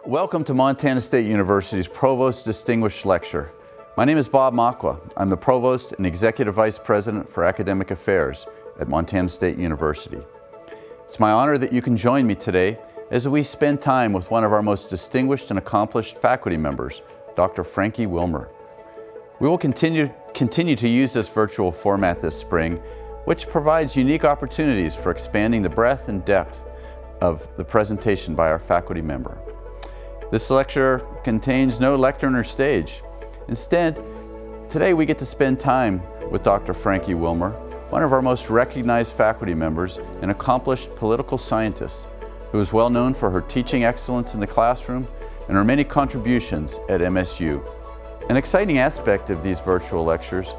Welcome to Montana State University's Provost Distinguished Lecture. My name is Bob Makwa. I'm the Provost and Executive Vice President for Academic Affairs at Montana State University. It's my honor that you can join me today as we spend time with one of our most distinguished and accomplished faculty members, Dr. Franke Wilmer. We will continue to use this virtual format this spring, which provides unique opportunities for expanding the breadth and depth of the presentation by our faculty member. This lecture contains no lectern or stage. Instead, today we get to spend time with Dr. Franke Wilmer, one of our most recognized faculty members and accomplished political scientist, who is well known for her teaching excellence in the classroom and her many contributions at MSU. An exciting aspect of these virtual lectures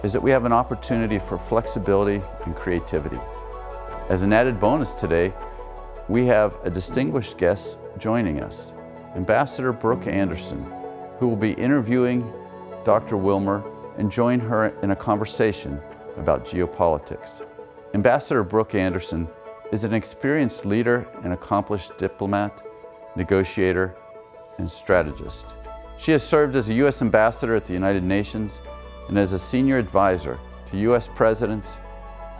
is that we have an opportunity for flexibility and creativity. As an added bonus today, we have a distinguished guest joining us, Ambassador Brooke Anderson, who will be interviewing Dr. Wilmer and join her in a conversation about geopolitics. Ambassador Brooke Anderson is an experienced leader and accomplished diplomat, negotiator, and strategist. She has served as a U.S. Ambassador at the United Nations and as a senior advisor to U.S. presidents,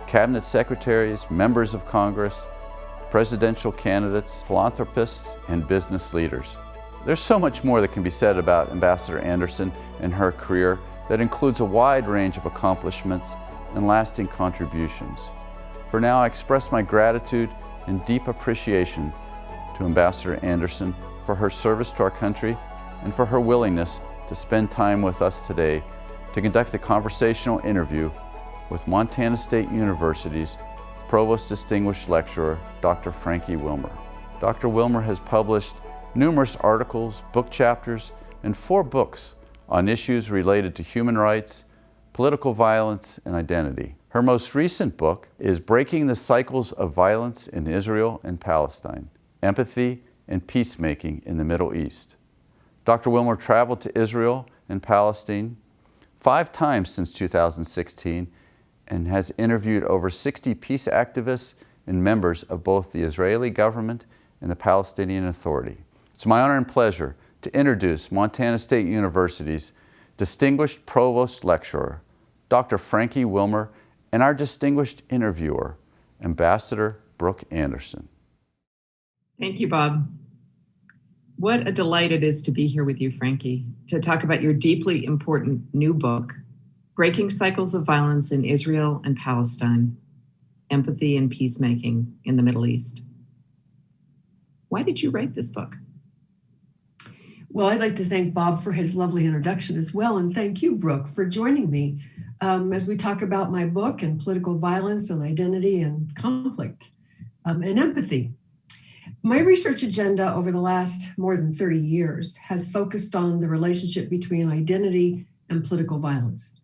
cabinet secretaries, members of Congress, presidential candidates, philanthropists, and business leaders. There's so much more that can be said about Ambassador Anderson and her career that includes a wide range of accomplishments and lasting contributions. For now, I express my gratitude and deep appreciation to Ambassador Anderson for her service to our country and for her willingness to spend time with us today to conduct a conversational interview with Montana State University's Provost Distinguished Lecturer, Dr. Franke Wilmer. Dr. Wilmer has published numerous articles, book chapters, and 4 books on issues related to human rights, political violence, and identity. Her most recent book is Breaking the Cycles of Violence in Israel and Palestine: Empathy and Peacemaking in the Middle East. Dr. Wilmer traveled to Israel and Palestine 5 times since 2016 and has interviewed over 60 peace activists and members of both the Israeli government and the Palestinian Authority. It's my honor and pleasure to introduce Montana State University's distinguished Provost Lecturer, Dr. Franke Wilmer, and our distinguished interviewer, Ambassador Brooke Anderson. Thank you, Bob. What a delight it is to be here with you, Franke, to talk about your deeply important new book, Breaking Cycles of Violence in Israel and Palestine: Empathy and Peacemaking in the Middle East. Why did you write this book? Well, I'd like to thank Bob for his lovely introduction as well, and thank you, Brooke, for joining me as we talk about my book and political violence and identity and conflict and empathy. My research agenda over the last more than 30 years has focused on the relationship between identity and political violence.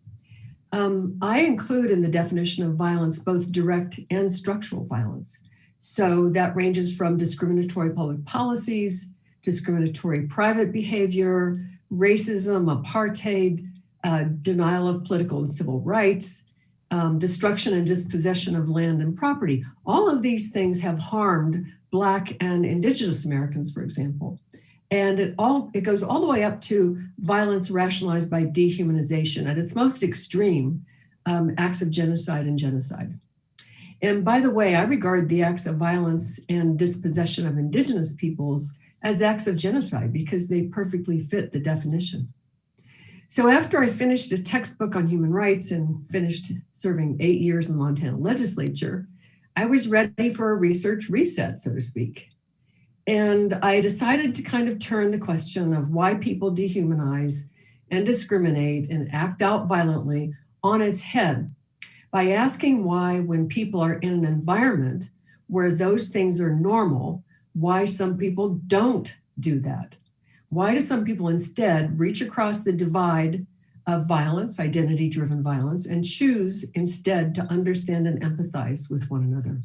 I include in the definition of violence both direct and structural violence. So that ranges from discriminatory public policies, discriminatory private behavior, racism, apartheid, denial of political and civil rights, destruction and dispossession of land and property. All of these things have harmed Black and Indigenous Americans, for example. And it goes all the way up to violence rationalized by dehumanization at its most extreme, acts of genocide and genocide. And by the way, I regard the acts of violence and dispossession of Indigenous peoples as acts of genocide because they perfectly fit the definition. So after I finished a textbook on human rights and finished serving 8 years in the Montana legislature, I was ready for a research reset, so to speak. And I decided to kind of turn the question of why people dehumanize and discriminate and act out violently on its head by asking why, when people are in an environment where those things are normal, why some people don't do that. Why do some people instead reach across the divide of violence, identity-driven violence, and choose instead to understand and empathize with one another?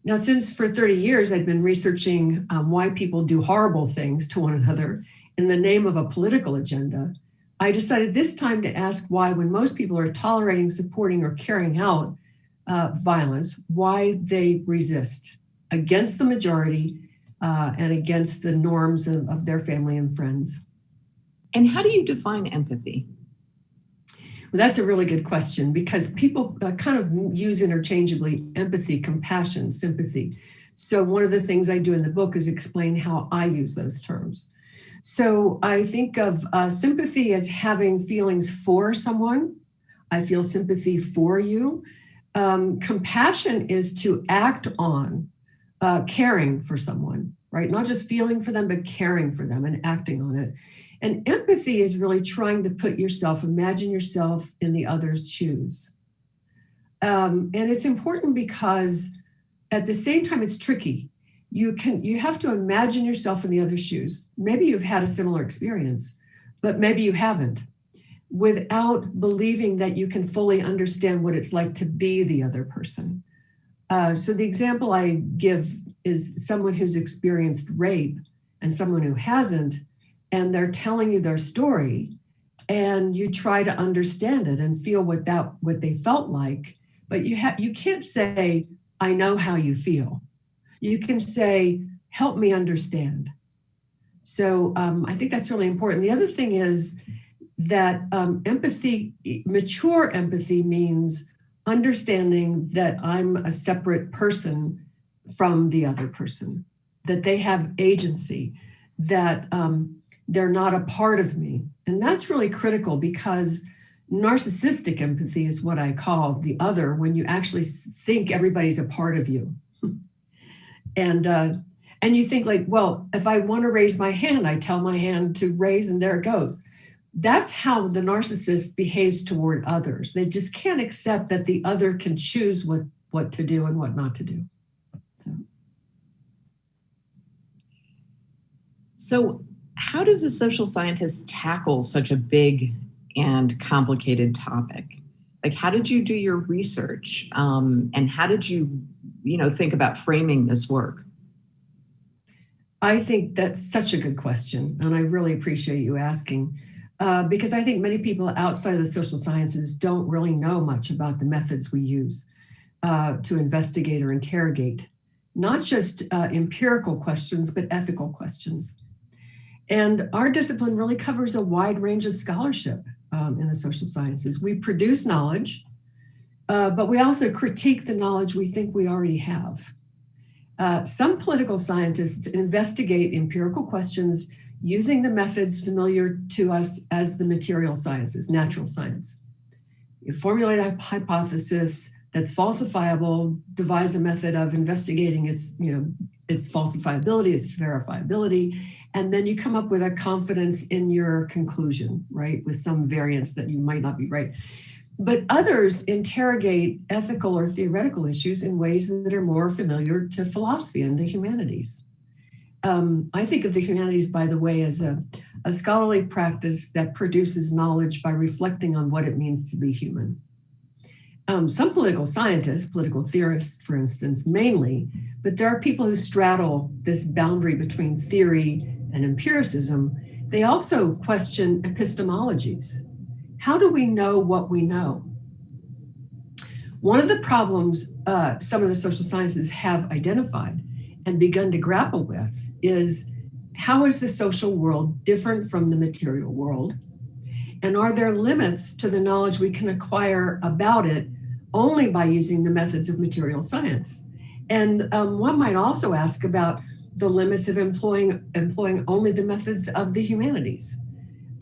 Now, since for 30 years I'd been researching why people do horrible things to one another in the name of a political agenda, I decided this time to ask why, when most people are tolerating, supporting, or carrying out violence, why they resist against the majority and against the norms of their family and friends. And how do you define empathy? Well, that's a really good question, because people kind of use interchangeably empathy, compassion, sympathy. So one of the things I do in the book is explain how I use those terms. So I think of sympathy as having feelings for someone. I feel sympathy for you. Compassion is to act on caring for someone, right? Not just feeling for them, but caring for them and acting on it. And empathy is really trying to put yourself, imagine yourself in the other's shoes. And it's important because at the same time, it's tricky. You have to imagine yourself in the other's shoes. Maybe you've had a similar experience, but maybe you haven't, without believing that you can fully understand what it's like to be the other person. So the example I give is someone who's experienced rape and someone who hasn't, and they're telling you their story, and you try to understand it and feel what they felt like, but you can't say, I know how you feel. You can say, help me understand. So I think that's really important. The other thing is that empathy, mature empathy, means understanding that I'm a separate person from the other person, that they have agency, that they're not a part of me. And that's really critical, because narcissistic empathy is what I call the other, when you actually think everybody's a part of you. And you think like, well, if I want to raise my hand, I tell my hand to raise and there it goes. That's how the narcissist behaves toward others. They just can't accept that the other can choose what to do and what not to do. So how does a social scientist tackle such a big and complicated topic? Like, how did you do your research? And how did you think about framing this work? I think that's such a good question, and I really appreciate you asking, because I think many people outside of the social sciences don't really know much about the methods we use to investigate or interrogate, not just empirical questions, but ethical questions. And our discipline really covers a wide range of scholarship in the social sciences. We produce knowledge, but we also critique the knowledge we think we already have. Some political scientists investigate empirical questions using the methods familiar to us as the material sciences, natural science. You formulate a hypothesis that's falsifiable, devise a method of investigating its falsifiability, its verifiability, and then you come up with a confidence in your conclusion, right? With some variance that you might not be right. But others interrogate ethical or theoretical issues in ways that are more familiar to philosophy and the humanities. I think of the humanities, by the way, as a scholarly practice that produces knowledge by reflecting on what it means to be human. Some political scientists, political theorists, for instance, mainly, but there are people who straddle this boundary between theory and empiricism. They also question epistemologies. How do we know what we know? One of the problems some of the social sciences have identified and begun to grapple with is, how is the social world different from the material world? And are there limits to the knowledge we can acquire about it only by using the methods of material science? And one might also ask about the limits of employing only the methods of the humanities.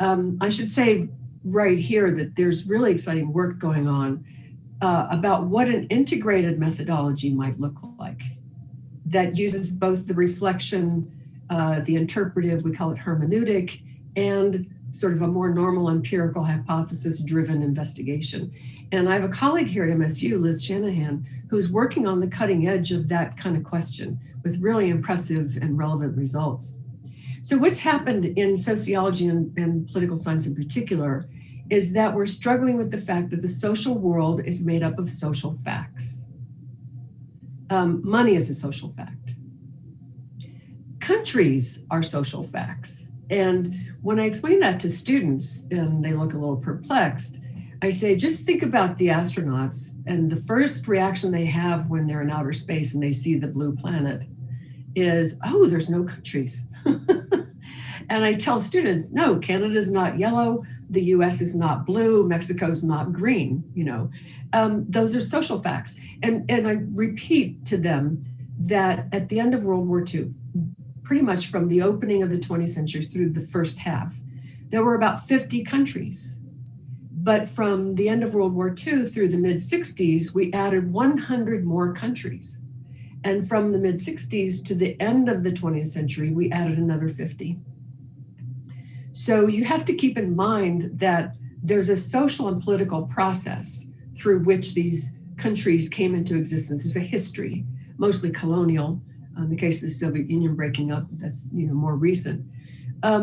I should say right here that there's really exciting work going on about what an integrated methodology might look like that uses both the reflection, the interpretive, we call it hermeneutic, and sort of a more normal empirical hypothesis-driven investigation. And I have a colleague here at MSU, Liz Shanahan, who's working on the cutting edge of that kind of question with really impressive and relevant results. So what's happened in sociology and political science in particular is that we're struggling with the fact that the social world is made up of social facts. Money is a social fact. Countries are social facts. And when I explain that to students and they look a little perplexed, I say, just think about the astronauts and the first reaction they have when they're in outer space and they see the blue planet. is, oh, there's no countries. And I tell students, no, Canada's not yellow, the US is not blue, Mexico's not green, those are social facts. And I repeat to them that at the end of World War II, pretty much from the opening of the 20th century through the first half, there were about 50 countries. But from the end of World War II through the mid-60s, we added 100 more countries. And from the mid-60s to the end of the 20th century, we added another 50. So you have to keep in mind that there's a social and political process through which these countries came into existence. There's a history, mostly colonial. In the case of the Soviet Union breaking up, that's more recent.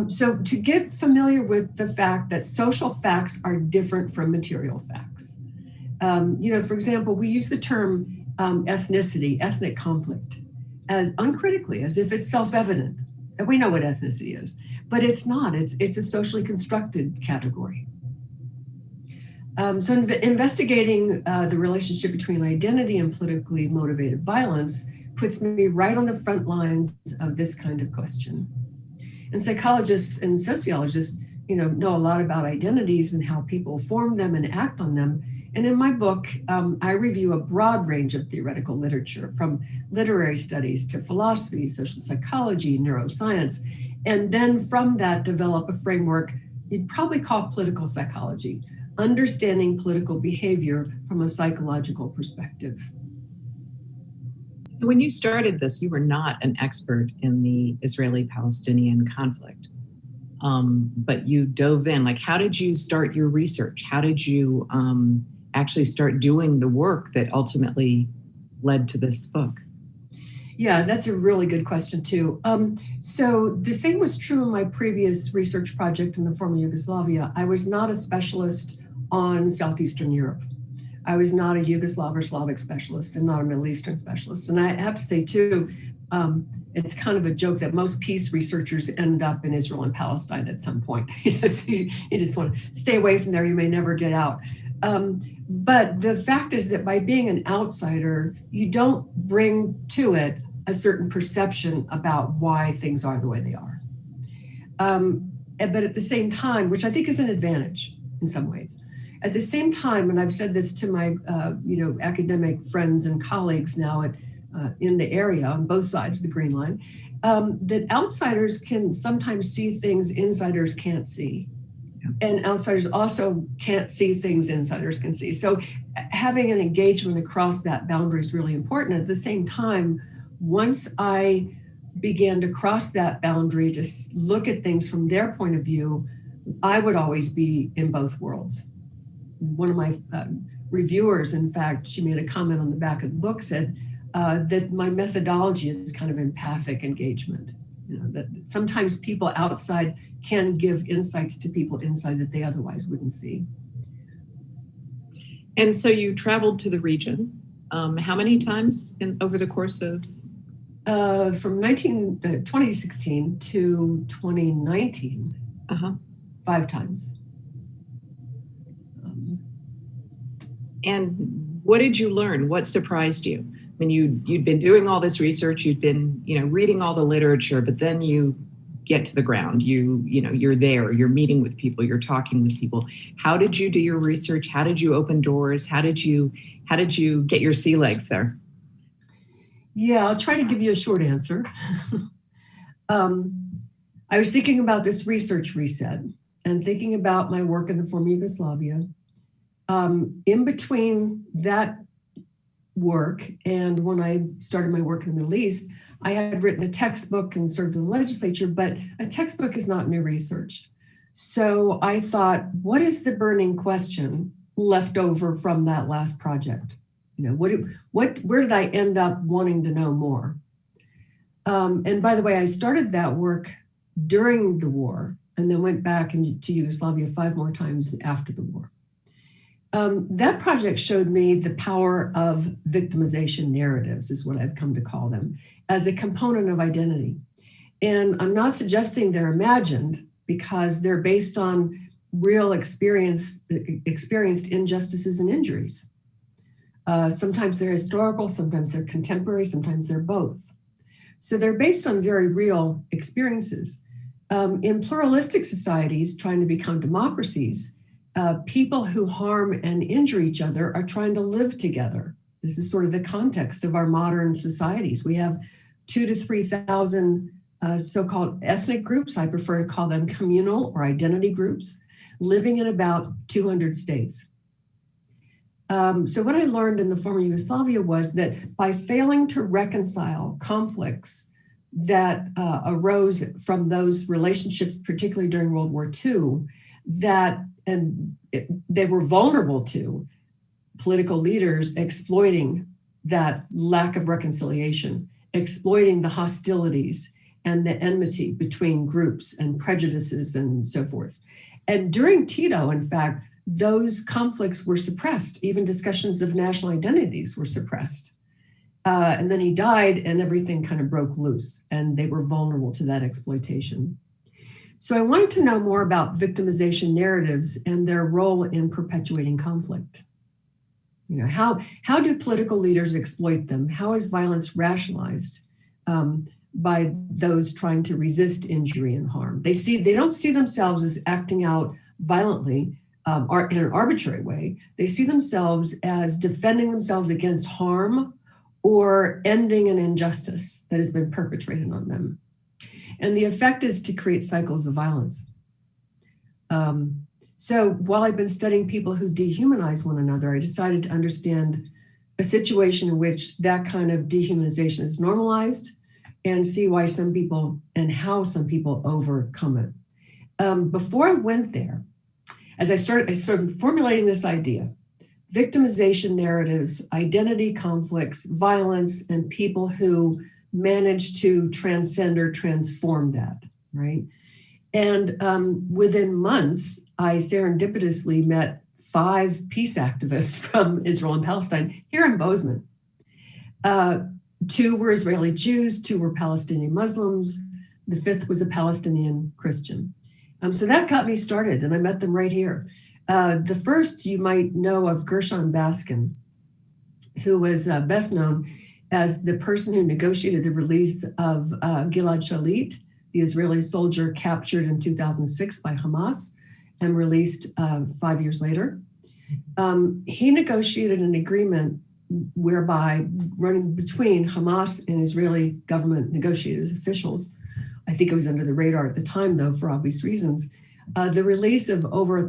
So to get familiar with the fact that social facts are different from material facts. For example, we use the term ethnicity, ethnic conflict, as uncritically, as if it's self-evident that we know what ethnicity is, but it's not. It's a socially constructed category. So investigating the relationship between identity and politically motivated violence puts me right on the front lines of this kind of question. And psychologists and sociologists, know a lot about identities and how people form them and act on them. And in my book, I review a broad range of theoretical literature, from literary studies to philosophy, social psychology, neuroscience, and then from that develop a framework you'd probably call political psychology, understanding political behavior from a psychological perspective. When you started this, you were not an expert in the Israeli-Palestinian conflict, but you dove in. Like, how did you start your research? How did you actually start doing the work that ultimately led to this book? Yeah, that's a really good question too. So the same was true in my previous research project in the former Yugoslavia. I was not a specialist on Southeastern Europe. I was not a Yugoslav or Slavic specialist and not a Middle Eastern specialist. And I have to say too, it's kind of a joke that most peace researchers end up in Israel and Palestine at some point. So you just want to stay away from there, you may never get out. But the fact is that by being an outsider, you don't bring to it a certain perception about why things are the way they are. But at the same time, which I think is an advantage in some ways, at the same time, and I've said this to my academic friends and colleagues now in the area on both sides of the Green Line, that outsiders can sometimes see things insiders can't see. And outsiders also can't see things insiders can see. So having an engagement across that boundary is really important. At the same time, once I began to cross that boundary to look at things from their point of view, I would always be in both worlds. One of my reviewers, in fact, she made a comment on the back of the book, said that my methodology is kind of empathic engagement. That sometimes people outside can give insights to people inside that they otherwise wouldn't see. And so you traveled to the region. How many times over the course of? From 2016 to 2019, 5 times. And what did you learn? What surprised you? I mean, you'd been doing all this research, you'd been, reading all the literature, but then you get to the ground. You're there, you're meeting with people, you're talking with people. How did you do your research? How did you open doors? How did you get your sea legs there? Yeah, I'll try to give you a short answer. I was thinking about this research reset and thinking about my work in the former Yugoslavia. In between that work and when I started my work in the Middle East, I had written a textbook and served in the legislature, but a textbook is not new research. So I thought, what is the burning question left over from that last project? Where did I end up wanting to know more? And by the way, I started that work during the war and then went back to Yugoslavia 5 more times after the war. That project showed me the power of victimization narratives, is what I've come to call them, as a component of identity. And I'm not suggesting they're imagined, because they're based on real experienced injustices and injuries. Sometimes they're historical, sometimes they're contemporary, sometimes they're both. So they're based on very real experiences. In pluralistic societies trying to become democracies, people who harm and injure each other are trying to live together. This is sort of the context of our modern societies. We have 2,000 to 3,000 so-called ethnic groups, I prefer to call them communal or identity groups, living in about 200 states. So what I learned in the former Yugoslavia was that by failing to reconcile conflicts that arose from those relationships, particularly during World War II, they were vulnerable to political leaders exploiting that lack of reconciliation, exploiting the hostilities and the enmity between groups and prejudices and so forth. And during Tito, in fact, those conflicts were suppressed. Even discussions of national identities were suppressed. And then he died and everything kind of broke loose and they were vulnerable to that exploitation. So I wanted to know more about victimization narratives and their role in perpetuating conflict. You know, how do political leaders exploit them? How is violence rationalized by those trying to resist injury and harm? They don't see themselves as acting out violently or in an arbitrary way. They see themselves as defending themselves against harm or ending an injustice that has been perpetrated on them. And the effect is to create cycles of violence. So while I've been studying people who dehumanize one another, I decided to understand a situation in which that kind of dehumanization is normalized and see why some people and how some people overcome it. Before I went there, as I started formulating this idea, victimization narratives, identity conflicts, violence, and people who manage to transcend or transform that, right? And within months, I serendipitously met 5 peace activists from Israel and Palestine here in Bozeman. 2 were Israeli Jews, 2 were Palestinian Muslims, the 5th was a Palestinian Christian. So that got me started, and I met them right here. The first, you might know of Gershon Baskin, who was best known as the person who negotiated the release of Gilad Shalit, the Israeli soldier captured in 2006 by Hamas and released 5 years later. He negotiated an agreement whereby running between Hamas and Israeli government negotiators, officials, I think it was under the radar at the time though, for obvious reasons, the release of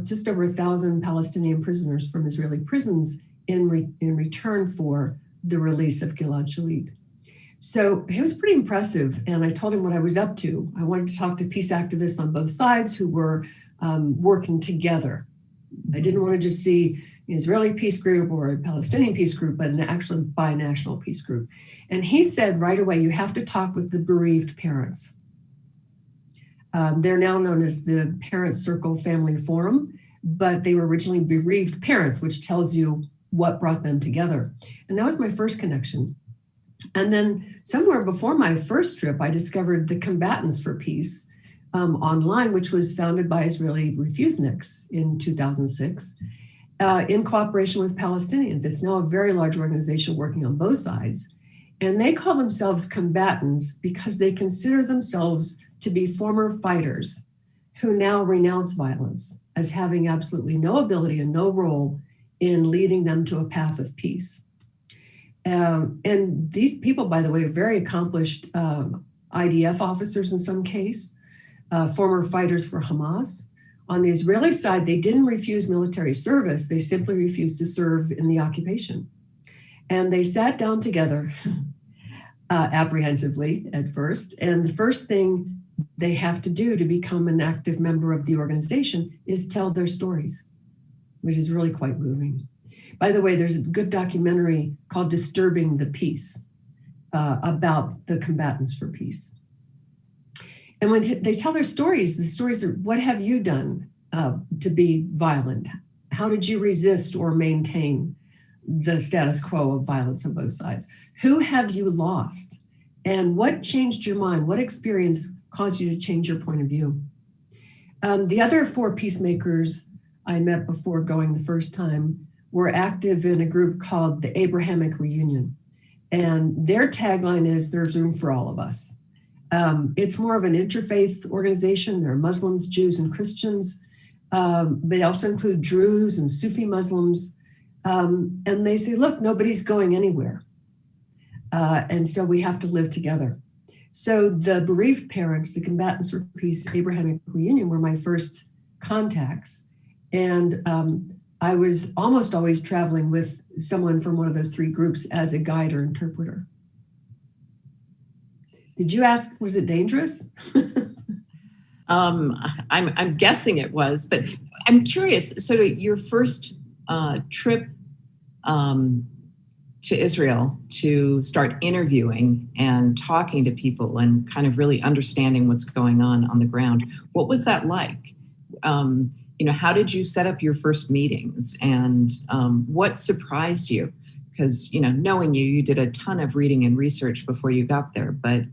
just over 1,000 Palestinian prisoners from Israeli prisons in return for the release of Gilad Shalit. So it was pretty impressive. And I told him what I was up to. I wanted to talk to peace activists on both sides who were working together. I didn't want to just see an Israeli peace group or a Palestinian peace group, but an actual binational peace group. And he said right away, you have to talk with the bereaved parents. They're now known as the Parent Circle Family Forum, but they were originally bereaved parents, which tells you what brought them together. And that was my first connection. And then somewhere before my first trip, I discovered the Combatants for Peace online, which was founded by Israeli refuseniks in 2006 in cooperation with Palestinians. It's now a very large organization working on both sides. And they call themselves combatants because they consider themselves to be former fighters who now renounce violence as having absolutely no ability and no role in leading them to a path of peace. And these people, by the way, are very accomplished IDF officers in some case, former fighters for Hamas. On the Israeli side, they didn't refuse military service. They simply refused to serve in the occupation. And they sat down together apprehensively at first. And the first thing they have to do to become an active member of the organization is tell their stories, which is really quite moving. By the way, there's a good documentary called Disturbing the Peace about the Combatants for Peace. And when they tell their stories, the stories are, what have you done to be violent? How did you resist or maintain the status quo of violence on both sides? Who have you lost? And what changed your mind? What experience caused you to change your point of view? The other 4 peacemakers I met before going the first time were active in a group called the Abrahamic Reunion. And their tagline is, "There's room for all of us." It's more of an interfaith organization. There are Muslims, Jews, and Christians. They also include Druze and Sufi Muslims. And they say, look, nobody's going anywhere. And so we have to live together. So the bereaved parents, the Combatants for Peace Abrahamic Reunion, were my first contacts. And I was almost always traveling with someone from one of those three groups as a guide or interpreter. Did you ask, was it dangerous? I'm guessing it was, but I'm curious. So your first trip to Israel to start interviewing and talking to people and kind of really understanding what's going on the ground, what was that like? How did you set up your first meetings, and what surprised you? Because, knowing you did a ton of reading and research before you got there, but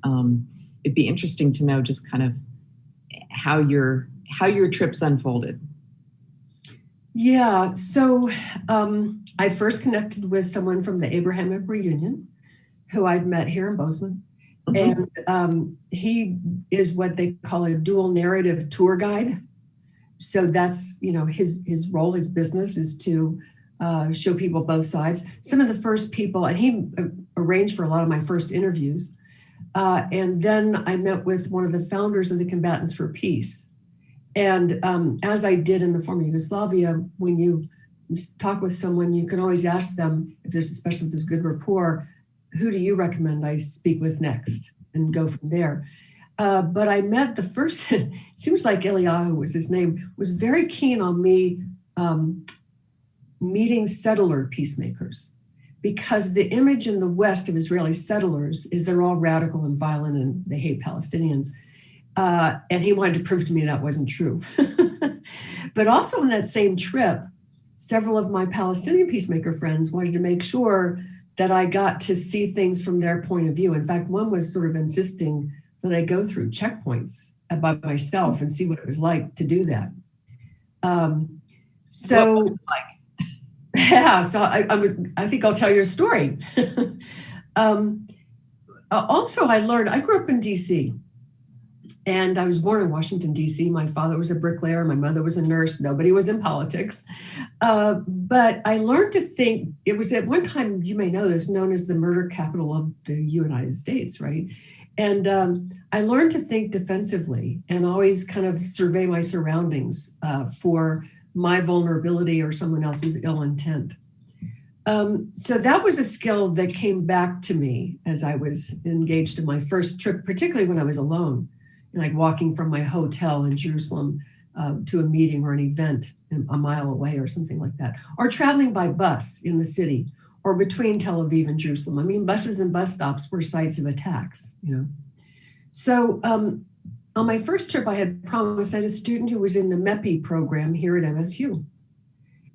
it'd be interesting to know just kind of how your trips unfolded. Yeah, so I first connected with someone from the Abrahamic Reunion who I'd met here in Bozeman. Mm-hmm. And he is what they call a dual narrative tour guide. So that's, his role, his business is to show people both sides. Some of the first people, and he arranged for a lot of my first interviews. And then I met with one of the founders of the Combatants for Peace. And as I did in the former Yugoslavia, when you talk with someone, you can always ask them, especially if there's good rapport, who do you recommend I speak with next, and go from there. But I met the first, it seems like Eliyahu was his name, was very keen on me meeting settler peacemakers, because the image in the West of Israeli settlers is they're all radical and violent and they hate Palestinians. And he wanted to prove to me that wasn't true. But also on that same trip, several of my Palestinian peacemaker friends wanted to make sure that I got to see things from their point of view. In fact, one was sort of insisting that I go through checkpoints by myself and see what it was like to do that. So, what was it like? Yeah, so I think I'll tell you a story. Also, I grew up in DC. And I was born in Washington, D.C. My father was a bricklayer. My mother was a nurse. Nobody was in politics. But I learned to think, it was at one time, you may know this, known as the murder capital of the United States, right? And I learned to think defensively and always kind of survey my surroundings for my vulnerability or someone else's ill intent. So that was a skill that came back to me as I was engaged in my first trip, particularly when I was alone. Like walking from my hotel in Jerusalem to a meeting or an event a mile away or something like that, or traveling by bus in the city or between Tel Aviv and Jerusalem. I mean, buses and bus stops were sites of attacks, So on my first trip, I had promised, I had a student who was in the MEPI program here at MSU,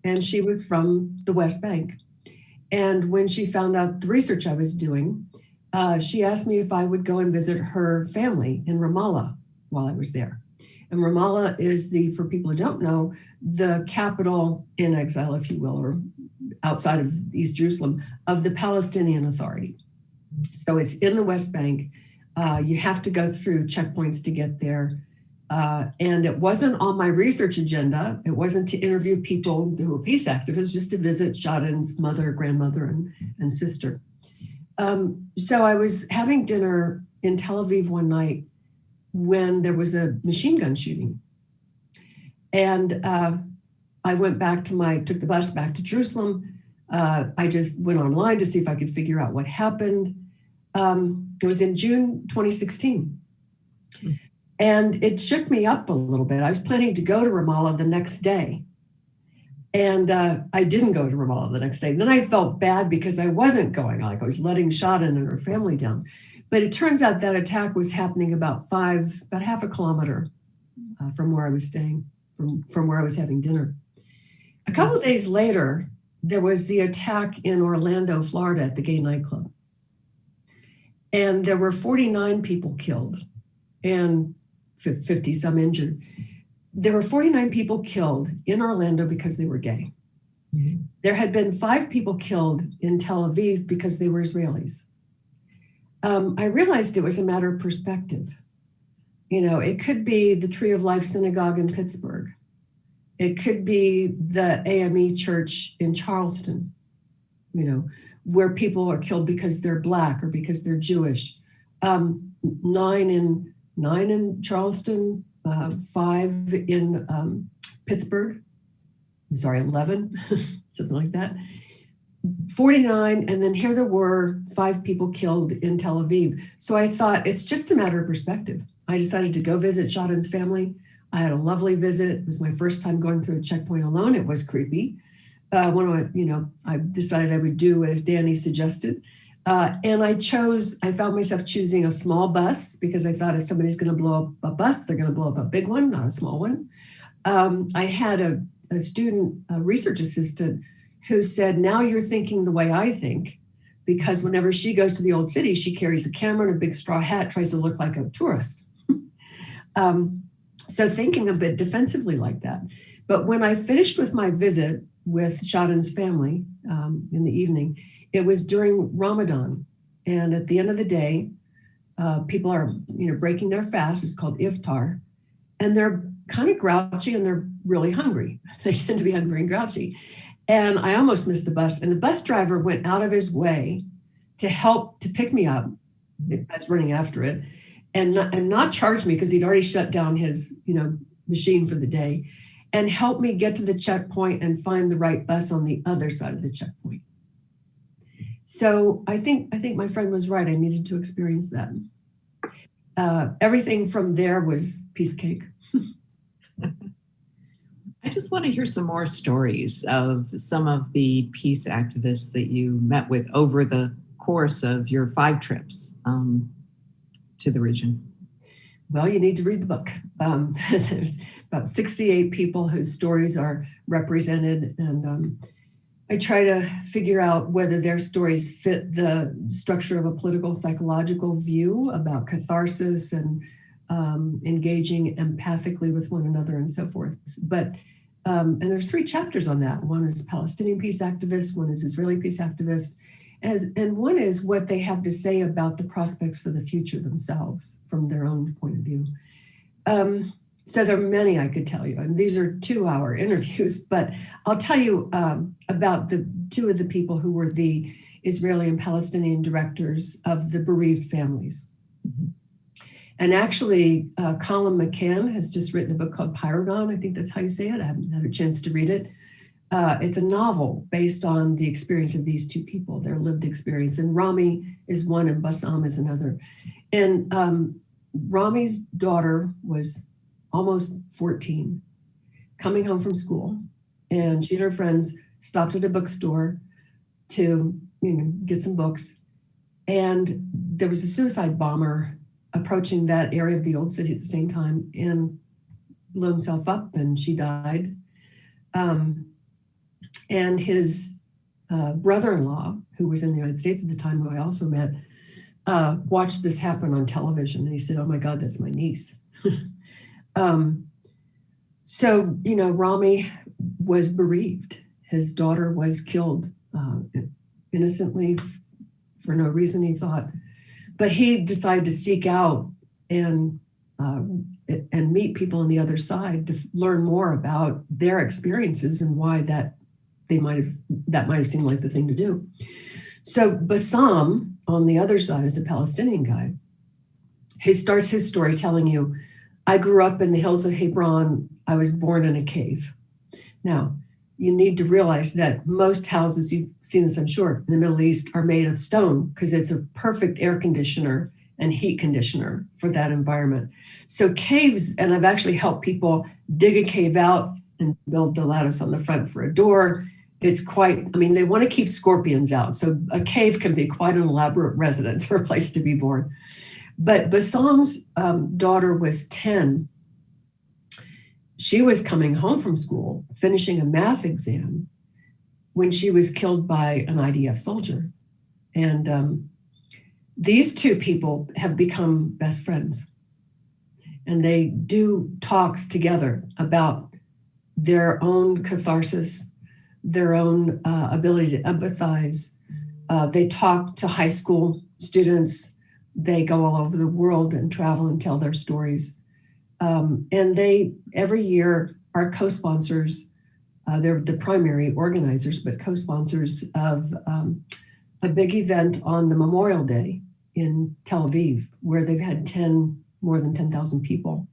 and she was from the West Bank. And when she found out the research I was doing, she asked me if I would go and visit her family in Ramallah while I was there. And Ramallah is for people who don't know, the capital in exile, if you will, or outside of East Jerusalem, of the Palestinian Authority. So it's in the West Bank. You have to go through checkpoints to get there. And it wasn't on my research agenda. It wasn't to interview people who were peace activists, just to visit Shadin's mother, grandmother, and sister. So I was having dinner in Tel Aviv one night when there was a machine gun shooting. And I went back took the bus back to Jerusalem. I just went online to see if I could figure out what happened. It was in June 2016. And it shook me up a little bit. I was planning to go to Ramallah the next day. And I didn't go to Ramallah the next day. And then I felt bad because I wasn't going, like I was letting Shadin and her family down. But it turns out that attack was happening about half a kilometer from where I was staying, from where I was having dinner. A couple of days later, there was the attack in Orlando, Florida at the gay nightclub. And there were 49 people killed and 50 some injured. There were 49 people killed in Orlando because they were gay. Mm-hmm. There had been 5 people killed in Tel Aviv because they were Israelis. I realized it was a matter of perspective. You know, it could be the Tree of Life Synagogue in Pittsburgh. It could be the AME Church in Charleston, you know, where people are killed because they're Black or because they're Jewish. 9 in Charleston, 5 in Pittsburgh. I'm sorry, 11, something like that. 49, and then here there were 5 people killed in Tel Aviv. So I thought it's just a matter of perspective. I decided to go visit Shadin's family. I had a lovely visit. It was my first time going through a checkpoint alone. It was creepy. I decided I would do as Danny suggested. And I found myself choosing a small bus because I thought if somebody's going to blow up a bus, they're going to blow up a big one, not a small one. I had a student, a research assistant, who said, now you're thinking the way I think, because whenever she goes to the old city, she carries a camera and a big straw hat, tries to look like a tourist. So thinking a bit defensively like that. But when I finished with my visit with Shadin's family in the evening, it was during Ramadan. And at the end of the day, people are breaking their fast. It's called iftar. And they're kind of grouchy and they're really hungry. They tend to be hungry and grouchy. And I almost missed the bus. And the bus driver went out of his way to help to pick me up. I was running after it and not charge me because he'd already shut down his machine for the day, and help me get to the checkpoint and find the right bus on the other side of the checkpoint. So I think my friend was right. I needed to experience that. Everything from there was piece cake. I just want to hear some more stories of some of the peace activists that you met with over the course of your 5 trips to the region. Well, you need to read the book. There's about 68 people whose stories are represented, and I try to figure out whether their stories fit the structure of a political psychological view about catharsis and engaging empathically with one another and so forth. But and there's 3 chapters on that. One is Palestinian peace activists, one is Israeli peace activists, and one is what they have to say about the prospects for the future themselves from their own point of view. So there are many I could tell you, and these are 2-hour interviews, but I'll tell you about the 2 of the people who were the Israeli and Palestinian directors of the bereaved families. Mm-hmm. And actually, Colin McCann has just written a book called Pyragon. I think that's how you say it. I haven't had a chance to read it. It's a novel based on the experience of these 2 people, their lived experience. And Rami is one and Bassam is another. And Rami's daughter was almost 14, coming home from school. And she and her friends stopped at a bookstore to get some books. And there was a suicide bomber approaching that area of the old city at the same time and blew himself up, and she died. And his brother-in-law, who was in the United States at the time, who I also met, watched this happen on television. And he said, oh my God, that's my niece. So, Rami was bereaved. His daughter was killed innocently for no reason, he thought. But he decided to seek out and meet people on the other side to learn more about their experiences and why that might have seemed like the thing to do. So Bassam, on the other side, is a Palestinian guy. He starts his story telling you, I grew up in the hills of Hebron. I was born in a cave. Now, you need to realize that most houses, you've seen this, I'm sure, in the Middle East are made of stone because it's a perfect air conditioner and heat conditioner for that environment. So caves, and I've actually helped people dig a cave out and build the lattice on the front for a door. It's they want to keep scorpions out. So a cave can be quite an elaborate residence or a place to be born. But Bassam's daughter was 10. She was coming home from school, finishing a math exam, when she was killed by an IDF soldier. And these 2 people have become best friends. And they do talks together about their own catharsis, their own ability to empathize. They talk to high school students they go all over the world and travel and tell their stories. And they, every year, are co-sponsors. They're the primary organizers, but co-sponsors of a big event on the Memorial Day in Tel Aviv, where they've had more than 10,000 people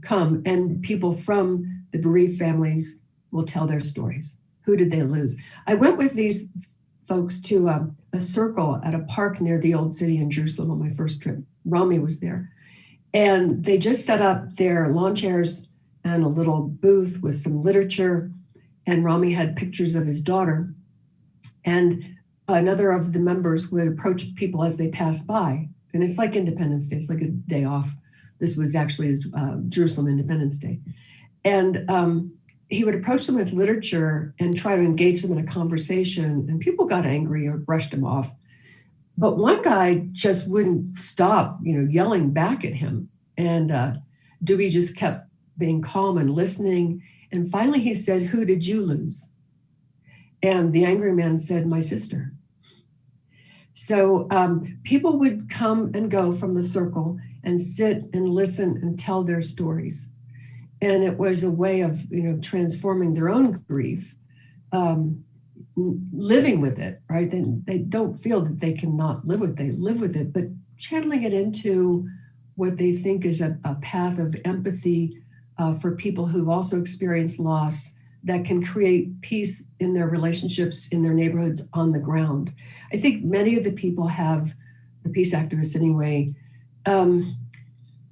come, and people from the bereaved families will tell their stories. Who did they lose? I went with these folks to a circle at a park near the Old City in Jerusalem on my first trip. Rami was there. And they just set up their lawn chairs and a little booth with some literature. And Rami had pictures of his daughter. And another of the members would approach people as they passed by. And it's like Independence Day, it's like a day off. This was actually his Jerusalem Independence Day. And he would approach them with literature and try to engage them in a conversation. And people got angry or brushed him off. But one guy just wouldn't stop, yelling back at him. And Dewey just kept being calm and listening. And finally he said, "Who did you lose?" And the angry man said, "My sister." So people would come and go from the circle and sit and listen and tell their stories. And it was a way of, transforming their own grief, living with it, right? They don't feel that they cannot live with it. They live with it, but channeling it into what they think is a path of empathy for people who've also experienced loss that can create peace in their relationships, in their neighborhoods, on the ground. I think many of the people have, the peace activists anyway,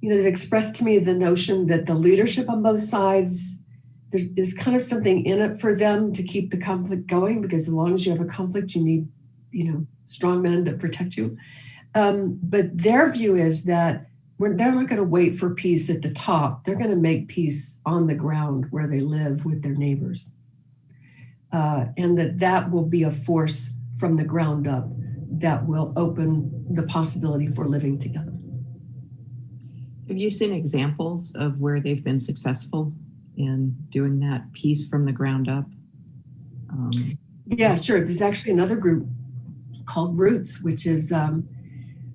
they've expressed to me the notion that the leadership on both sides, there's kind of something in it for them to keep the conflict going, because as long as you have a conflict, you need, strong men to protect you. But their view is that they're not going to wait for peace at the top. They're going to make peace on the ground where they live with their neighbors. And that will be a force from the ground up that will open the possibility for living together. Have you seen examples of where they've been successful in doing that peace from the ground up? Yeah, sure. There's actually another group called Roots, which is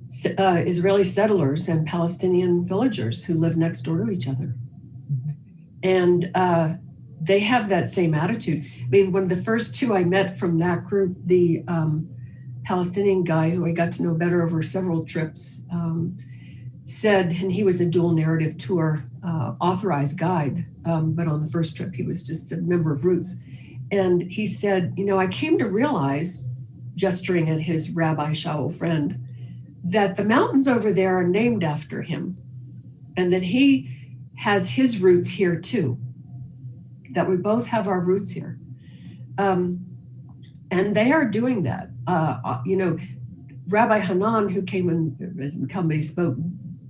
Israeli settlers and Palestinian villagers who live next door to each other. And they have that same attitude. I mean, one of the first two I met from that group, the Palestinian guy who I got to know better over several trips, said, and he was a dual narrative tour authorized guide, but on the first trip, he was just a member of Roots. And he said, I came to realize, gesturing at his Rabbi Shaul friend, that the mountains over there are named after him, and that he has his roots here too, that we both have our roots here. And they are doing that. Rabbi Hanan, who came but he spoke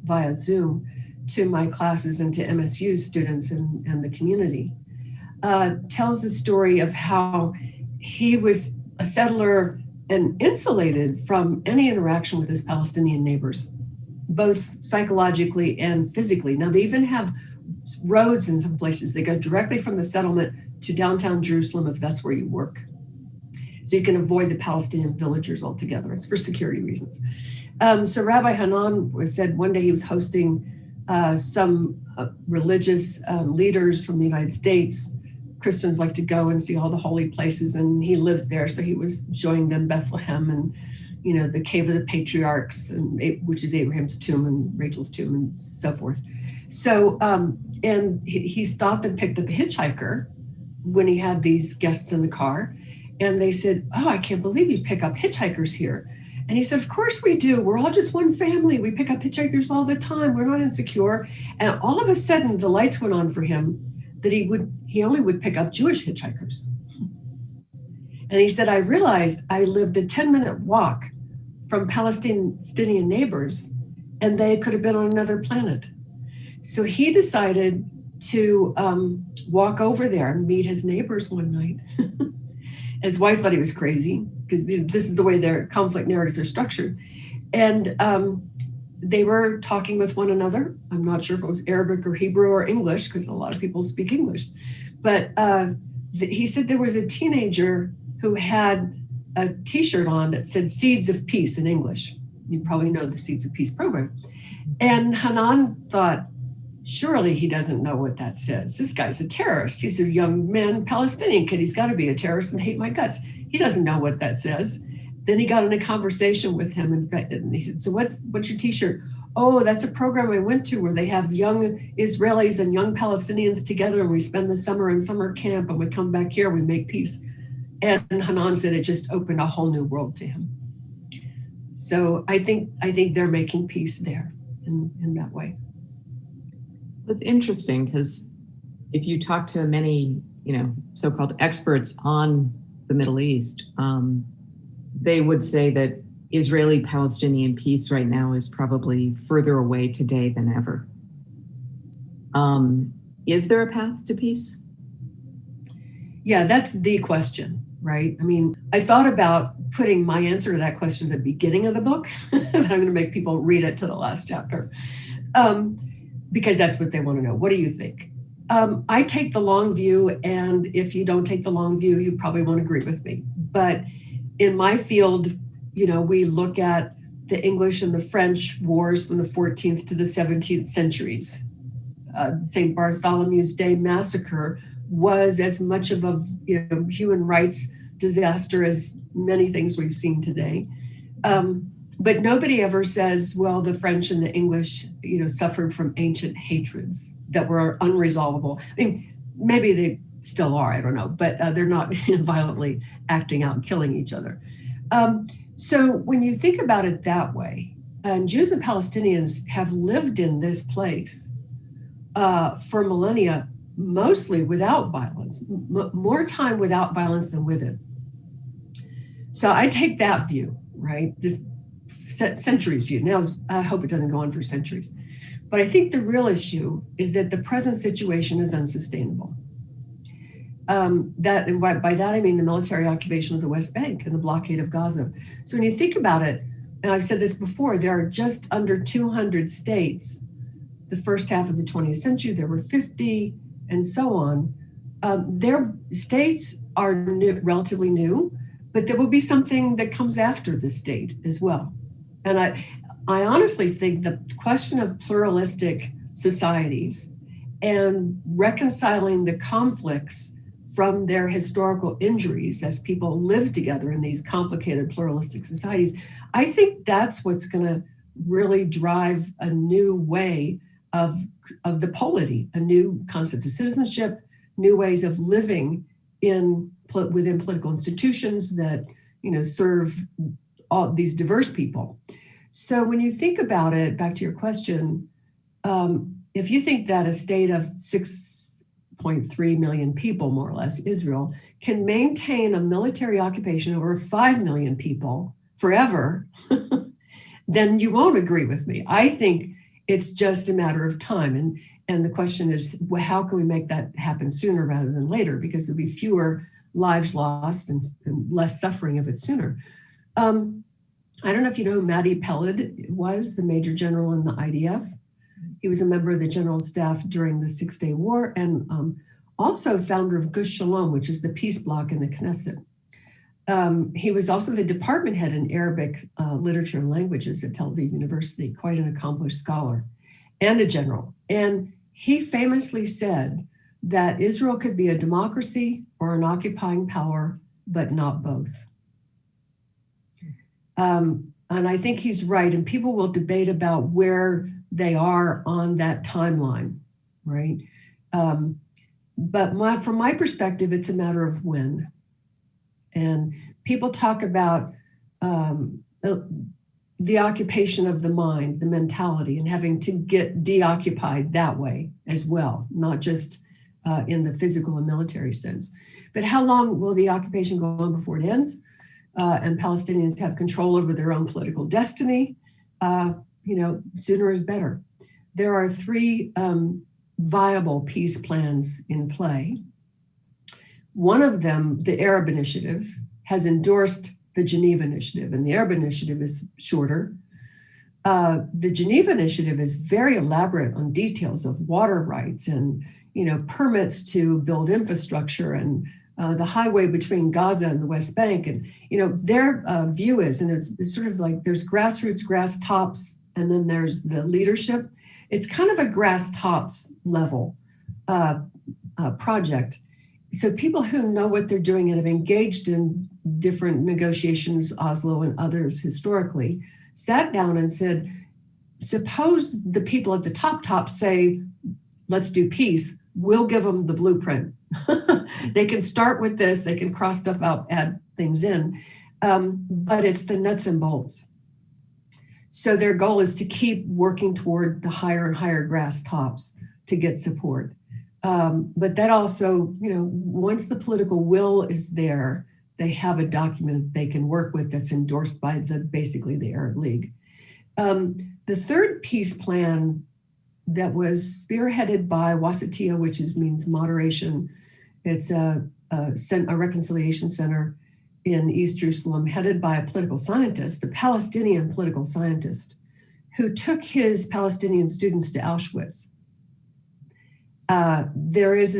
via Zoom to my classes and to MSU students and the community, tells the story of how he was a settler and insulated from any interaction with his Palestinian neighbors, both psychologically and physically. Now, they even have roads in some places that go directly from the settlement to downtown Jerusalem if that's where you work. So you can avoid the Palestinian villagers altogether. It's for security reasons. So Rabbi Hanan said one day he was hosting some religious leaders from the United States. Christians like to go and see all the holy places, and he lives there. So he was showing them Bethlehem and, the Cave of the Patriarchs, and which is Abraham's tomb and Rachel's tomb and so forth. So, and he stopped and picked up a hitchhiker when he had these guests in the car. And they said, "Oh, I can't believe you pick up hitchhikers here." And he said, "Of course we do. We're all just one family. We pick up hitchhikers all the time. We're not insecure." And all of a sudden, the lights went on for him that he only would pick up Jewish hitchhikers. And he said, "I realized I lived a 10-minute walk from Palestinian neighbors, and they could have been on another planet." So he decided to walk over there and meet his neighbors one night. His wife thought he was crazy, because this is the way their conflict narratives are structured. And they were talking with one another. I'm not sure if it was Arabic or Hebrew or English, because a lot of people speak English. But he said there was a teenager who had a T-shirt on that said "Seeds of Peace" in English. you probably know the Seeds of Peace program. And Hanan thought, surely he doesn't know what that says. This guy's a terrorist. He's a young man, Palestinian kid. He's got to be a terrorist and hate my guts. He doesn't know what that says. Then he got in a conversation with him and he said, so what's your t-shirt? Oh, that's a program I went to where they have young Israelis and young Palestinians together, and we spend the summer in summer camp, and we come back here, we make peace. And Hanan said it just opened a whole new world to him. So I think they're making peace there in that way. It's interesting because if you talk to many, so-called experts on the Middle East, they would say that Israeli-Palestinian peace right now is probably further away today than ever. Is there a path to peace? Yeah, that's the question, right? I mean, I thought about putting my answer to that question at the beginning of the book, but I'm going to make people read it to the last chapter. Because that's what they want to know. What do you think? I take the long view, and if you don't take the long view, you probably won't agree with me. But in my field, we look at the English and the French wars from the 14th to the 17th centuries. St. Bartholomew's Day massacre was as much of a human rights disaster as many things we've seen today. But nobody ever says, well, the French and the English, suffered from ancient hatreds that were unresolvable. I mean, maybe they still are, I don't know, but they're not violently acting out and killing each other. So when you think about it that way, and Jews and Palestinians have lived in this place for millennia, mostly without violence, more time without violence than with it. So I take that view, right? This centuries view. Now, I hope it doesn't go on for centuries. But I think the real issue is that the present situation is unsustainable. By that I mean the military occupation of the West Bank and the blockade of Gaza. So when you think about it, and I've said this before, there are just under 200 states. The first half of the 20th century, there were 50 and so on. Their states are relatively new, but there will be something that comes after the state as well. And I honestly think the question of pluralistic societies and reconciling the conflicts from their historical injuries as people live together in these complicated pluralistic societies, I think that's what's going to really drive a new way of the polity, a new concept of citizenship, new ways of living within political institutions that serve all these diverse people. So when you think about it, back to your question, if you think that a state of 6.3 million people, more or less, Israel, can maintain a military occupation over 5 million people forever, then you won't agree with me. I think it's just a matter of time. And the question is, well, how can we make that happen sooner rather than later? Because there'll be fewer lives lost and less suffering of it sooner. I don't know if you know who Madi Peled was, the major general in the IDF. He was a member of the general staff during the Six-Day War and also founder of Gush Shalom, which is the peace bloc in the Knesset. He was also the department head in Arabic literature and languages at Tel Aviv University, quite an accomplished scholar and a general. And he famously said that Israel could be a democracy or an occupying power, but not both. And I think he's right. And people will debate about where they are on that timeline, right? But from my perspective, it's a matter of when. And people talk about the occupation of the mind, the mentality, and having to get deoccupied that way as well, not just in the physical and military sense. But how long will the occupation go on before it ends? And Palestinians have control over their own political destiny. Sooner is better. There are 3 viable peace plans in play. One of them, the Arab Initiative, has endorsed the Geneva Initiative, and the Arab Initiative is shorter. The Geneva Initiative is very elaborate on details of water rights and permits to build infrastructure and the highway between Gaza and the West Bank. And, their view is, and it's sort of like there's grassroots, grass tops, and then there's the leadership. It's kind of a grass tops level project. So people who know what they're doing and have engaged in different negotiations, Oslo and others historically, sat down and said, suppose the people at the top say, let's do peace, we'll give them the blueprint. They can start with this, they can cross stuff out, add things in, but it's the nuts and bolts. So their goal is to keep working toward the higher and higher grass tops to get support. But that also, once the political will is there, they have a document they can work with that's endorsed by basically the Arab League. The third peace plan that was spearheaded by Wasatiyah, which means moderation. It's a reconciliation center in East Jerusalem, headed by a political scientist, a Palestinian political scientist, who took his Palestinian students to Auschwitz. There is,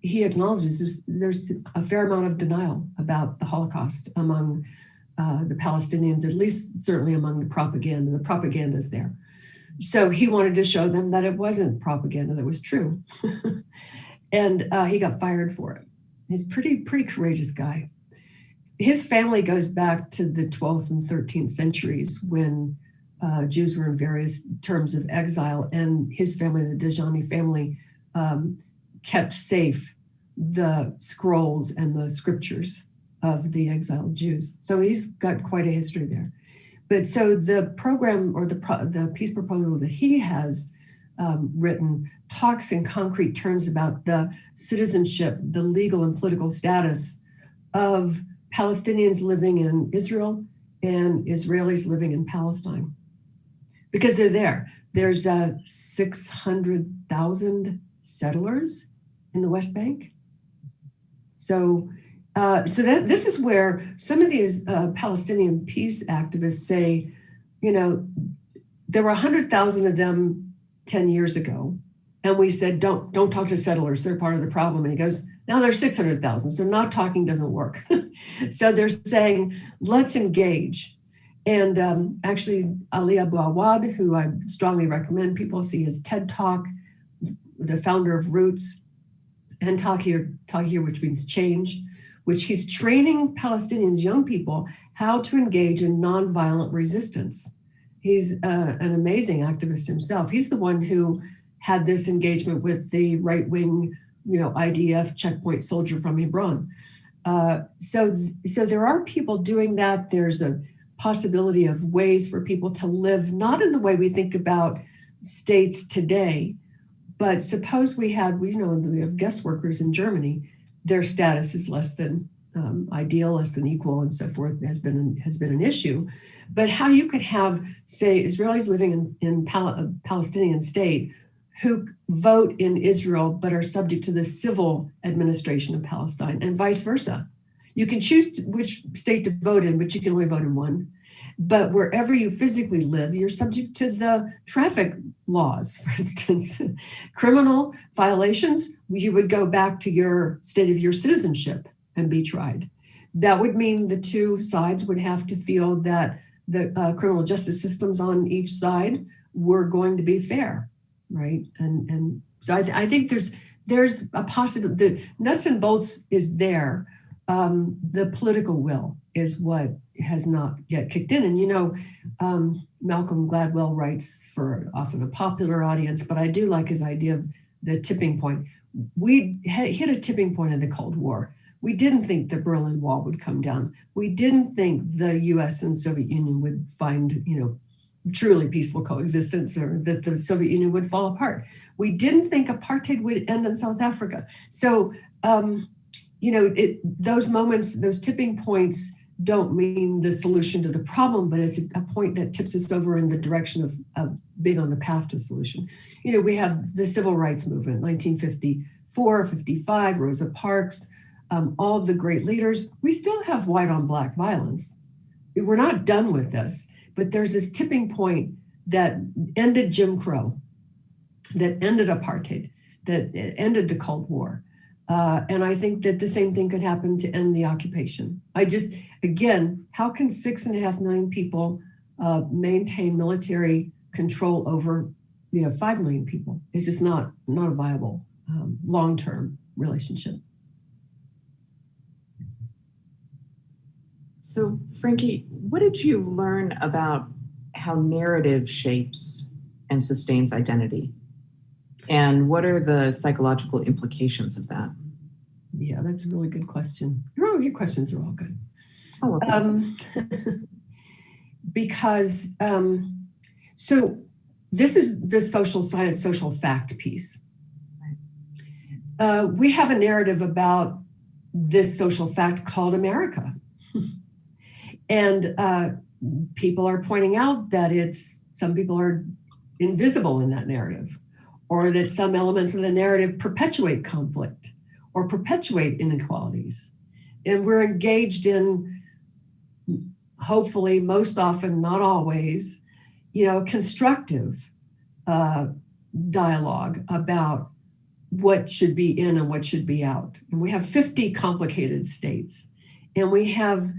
he acknowledges there's a fair amount of denial about the Holocaust among the Palestinians, at least certainly among the propaganda. The propaganda is there. So he wanted to show them that it wasn't propaganda, that was true. And he got fired for it. He's pretty courageous guy. His family goes back to the 12th and 13th centuries when Jews were in various terms of exile, and his family, the Dejani family, kept safe the scrolls and the scriptures of the exiled Jews. So he's got quite a history there. But so the program, or the peace proposal that he has written, talks in concrete terms about the citizenship, the legal and political status of Palestinians living in Israel and Israelis living in Palestine, because they're there. There's 600,000 settlers in the West Bank. So this is where some of these Palestinian peace activists say, there were 100,000 of them 10 years ago, and we said, don't talk to settlers, they're part of the problem. And he goes, now there's 600,000, so not talking doesn't work. So they're saying, let's engage. And actually, Ali Abu Awad, who I strongly recommend people see his TED Talk, the founder of Roots, and Tahir, which means change, which he's training Palestinians, young people, how to engage in nonviolent resistance. He's an amazing activist himself. He's the one who had this engagement with the right-wing, IDF checkpoint soldier from Hebron. So there are people doing that. There's a possibility of ways for people to live, not in the way we think about states today, but suppose we have guest workers in Germany, their status is less than ideal, less than equal, and so forth, has been an issue. But how you could have, say, Israelis living in a Palestinian state who vote in Israel but are subject to the civil administration of Palestine, and vice versa. You can choose which state to vote in, but you can only vote in one. But wherever you physically live, you're subject to the traffic laws, for instance. Criminal violations, you would go back to your state of your citizenship and be tried. That would mean the two sides would have to feel that the criminal justice systems on each side were going to be fair, right? And so I think there's a possibility. The nuts and bolts is there. The political will is what has not yet kicked in. And Malcolm Gladwell writes for often a popular audience, but I do like his idea of the tipping point. We hit a tipping point in the Cold War. We didn't think the Berlin Wall would come down. We didn't think the US and Soviet Union would find, truly peaceful coexistence, or that the Soviet Union would fall apart. We didn't think apartheid would end in South Africa. So, those moments, those tipping points don't mean the solution to the problem, but it's a point that tips us over in the direction of being on the path to a solution. We have the civil rights movement, 1954, 55, Rosa Parks, all of the great leaders. We still have white on black violence. We're not done with this, but there's this tipping point that ended Jim Crow, that ended apartheid, that ended the Cold War. And I think that the same thing could happen to end the occupation. Again, how can 6.5 million people maintain military control over 5 million people? It's just not a viable long-term relationship. So, Franke, what did you learn about how narrative shapes and sustains identity? And what are the psychological implications of that? Yeah, that's a really good question. Your questions are all good. Oh, okay. Because, so this is the social science, social fact piece. We have a narrative about this social fact called America. And people are pointing out that some people are invisible in that narrative, or that some elements of the narrative perpetuate conflict or perpetuate inequalities. And we're engaged in, hopefully, most often, not always, constructive dialogue about what should be in and what should be out. And we have 50 complicated states. And we have,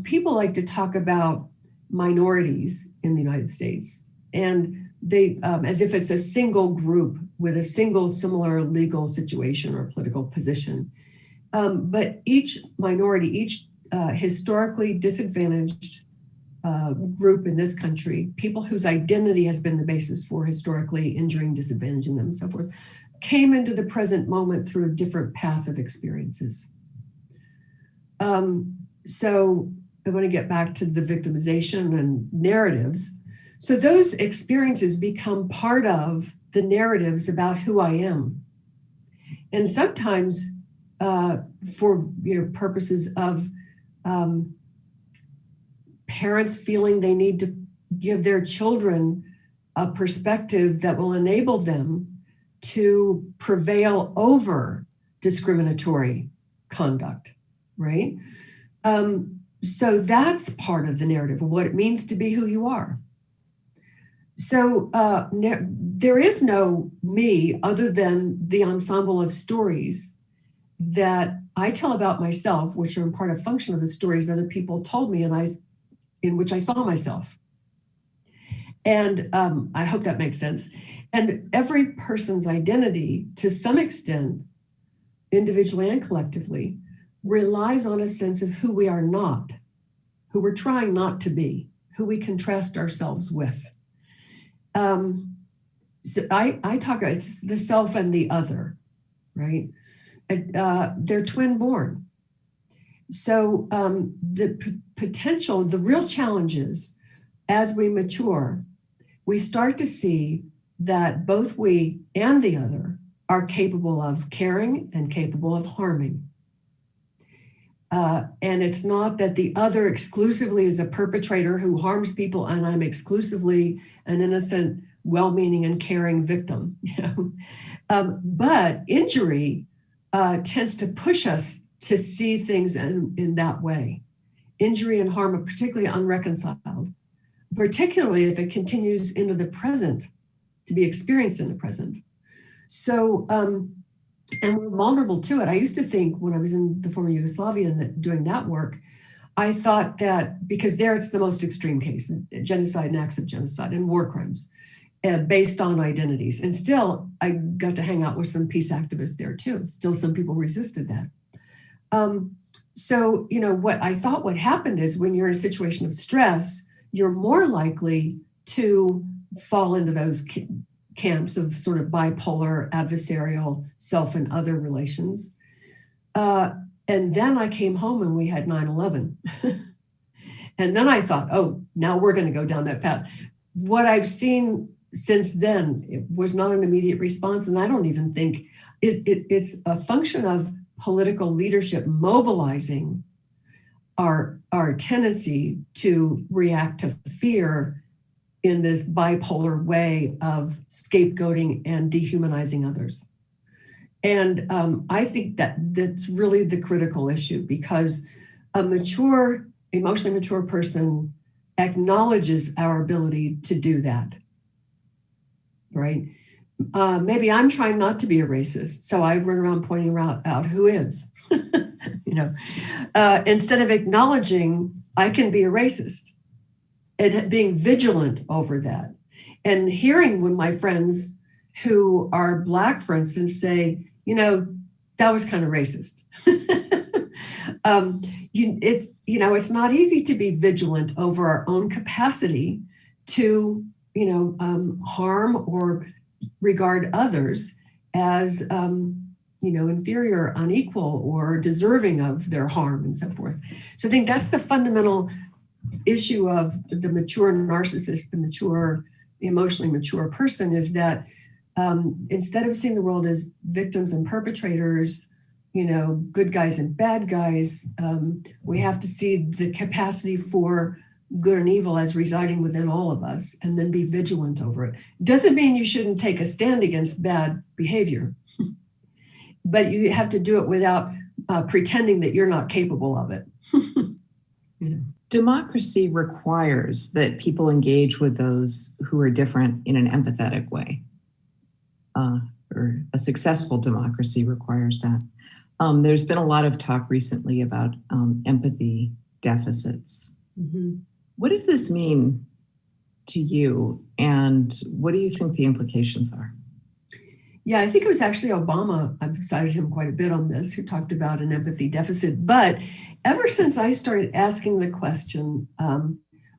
people like to talk about minorities in the United States, and they, as if it's a single group with a single similar legal situation or political position. But each minority, each historically disadvantaged group in this country, people whose identity has been the basis for historically injuring, disadvantaging them, and so forth, came into the present moment through a different path of experiences. So I want to get back to the victimization and narratives. So those experiences become part of the narratives about who I am. And sometimes for purposes of parents feeling they need to give their children a perspective that will enable them to prevail over discriminatory conduct, right? So that's part of the narrative of what it means to be who you are. So there is no me other than the ensemble of stories that I tell about myself, which are in part a function of the stories other people told me and in which I saw myself. And I hope that makes sense. And every person's identity, to some extent, individually and collectively, relies on a sense of who we are not, who we're trying not to be, who we contrast ourselves with. So I talk about it's the self and the other, right? They're twin born. So the potential, the real challenges as we mature, we start to see that both we and the other are capable of caring and capable of harming. And it's not that the other exclusively is a perpetrator who harms people and I'm exclusively an innocent, well-meaning and caring victim. But injury tends to push us to see things in that way. Injury and harm are particularly unreconciled, particularly if it continues into the present, to be experienced in the present. So, and we're vulnerable to it. I used to think when I was in the former Yugoslavia and doing that work, I thought that because there it's the most extreme case, genocide and acts of genocide and war crimes based on identities. And still, I got to hang out with some peace activists there too. Still, some people resisted that. So, what I thought what happened is when you're in a situation of stress, you're more likely to fall into those camps of sort of bipolar, adversarial, self and other relations. And then I came home and we had 9/11. And then I thought, oh, now we're going to go down that path. What I've seen since then, it was not an immediate response. And I don't even think it's a function of political leadership mobilizing our tendency to react to fear in this bipolar way of scapegoating and dehumanizing others. And I think that's really the critical issue, because a mature, emotionally mature person acknowledges our ability to do that, right? maybe I'm trying not to be a racist, so I run around pointing out who is. Instead of acknowledging I can be a racist and being vigilant over that, and hearing when my friends who are Black, for instance, say, that was kind of racist. It's not easy to be vigilant over our own capacity to, harm or regard others as, inferior, unequal, or deserving of their harm and so forth. So I think that's the fundamental issue of the mature narcissist, the mature, emotionally mature person, is that instead of seeing the world as victims and perpetrators, good guys and bad guys, we have to see the capacity for good and evil as residing within all of us, and then be vigilant over it. Doesn't mean you shouldn't take a stand against bad behavior, but you have to do it without pretending that you're not capable of it. Democracy requires that people engage with those who are different in an empathetic way. Or a successful democracy requires that. There's been a lot of talk recently about empathy deficits. Mm-hmm. What does this mean to you, and what do you think the implications are? Yeah, I think it was actually Obama, I've cited him quite a bit on this, who talked about an empathy deficit. But ever since I started asking the question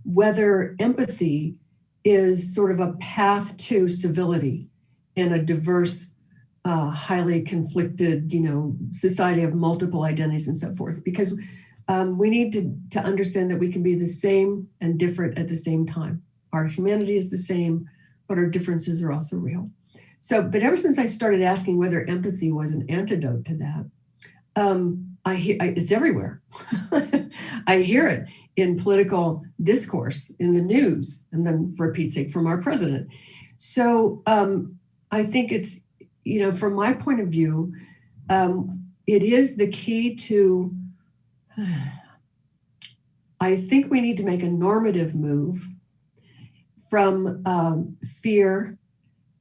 whether empathy is sort of a path to civility in a diverse, highly conflicted, society of multiple identities and so forth, because we need to understand that we can be the same and different at the same time. Our humanity is the same, but our differences are also real. So, but ever since I started asking whether empathy was an antidote to that, it's everywhere. I hear it in political discourse, in the news, and then, for Pete's sake, from our president. So I think it's, from my point of view, it is the key to, I think we need to make a normative move from fear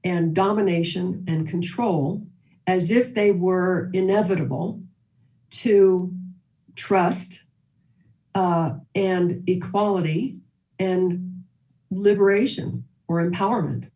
and domination and control, as if they were inevitable, to trust and equality and liberation or empowerment.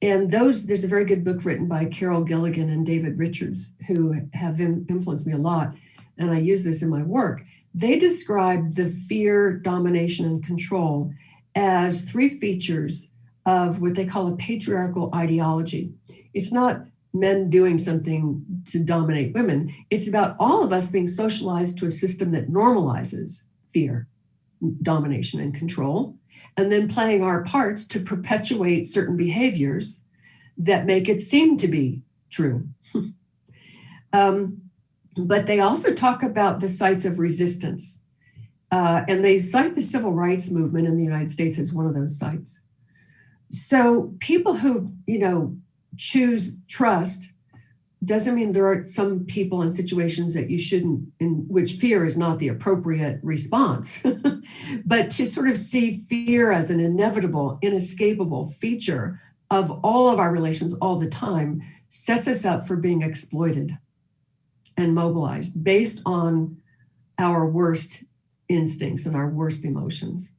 And there's a very good book written by Carol Gilligan and David Richards, who have influenced me a lot, and I use this in my work. They describe the fear, domination, and control as three features of what they call a patriarchal ideology. It's not men doing something to dominate women. It's about all of us being socialized to a system that normalizes fear, domination, and control, and then playing our parts to perpetuate certain behaviors that make it seem to be true. But they also talk about the sites of resistance. And they cite the civil rights movement in the United States as one of those sites. So people who, choose trust doesn't mean there are some people in situations that you shouldn't, in which fear is not the appropriate response. But to sort of see fear as an inevitable, inescapable feature of all of our relations all the time sets us up for being exploited and mobilized based on our worst instincts and our worst emotions.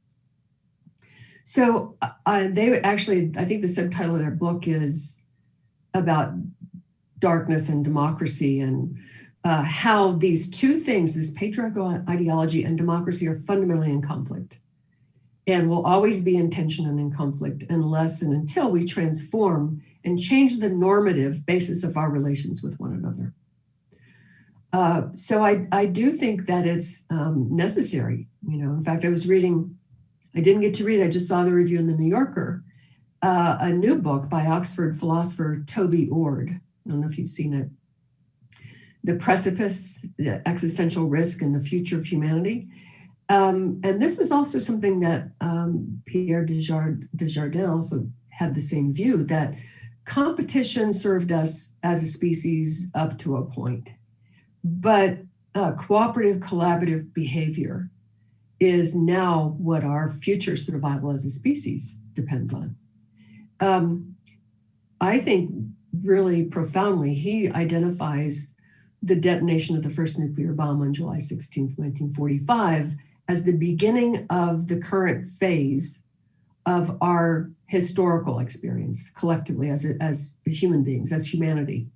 So they actually, I think the subtitle of their book is about darkness and democracy, and how these two things, this patriarchal ideology and democracy, are fundamentally in conflict and will always be in tension and in conflict unless and until we transform and change the normative basis of our relations with one another. So I do think that it's necessary. In fact, I didn't get to read it, I just saw the review in the New Yorker, a new book by Oxford philosopher Toby Ord. I don't know if you've seen it. The Precipice, the Existential Risk and the Future of Humanity. And this is also something that Pierre Desjardins also had the same view, that competition served us as a species up to a point. But cooperative, collaborative behavior is now what our future survival as a species depends on. I think really profoundly, he identifies the detonation of the first nuclear bomb on July 16th, 1945, as the beginning of the current phase of our historical experience collectively as human beings, as humanity.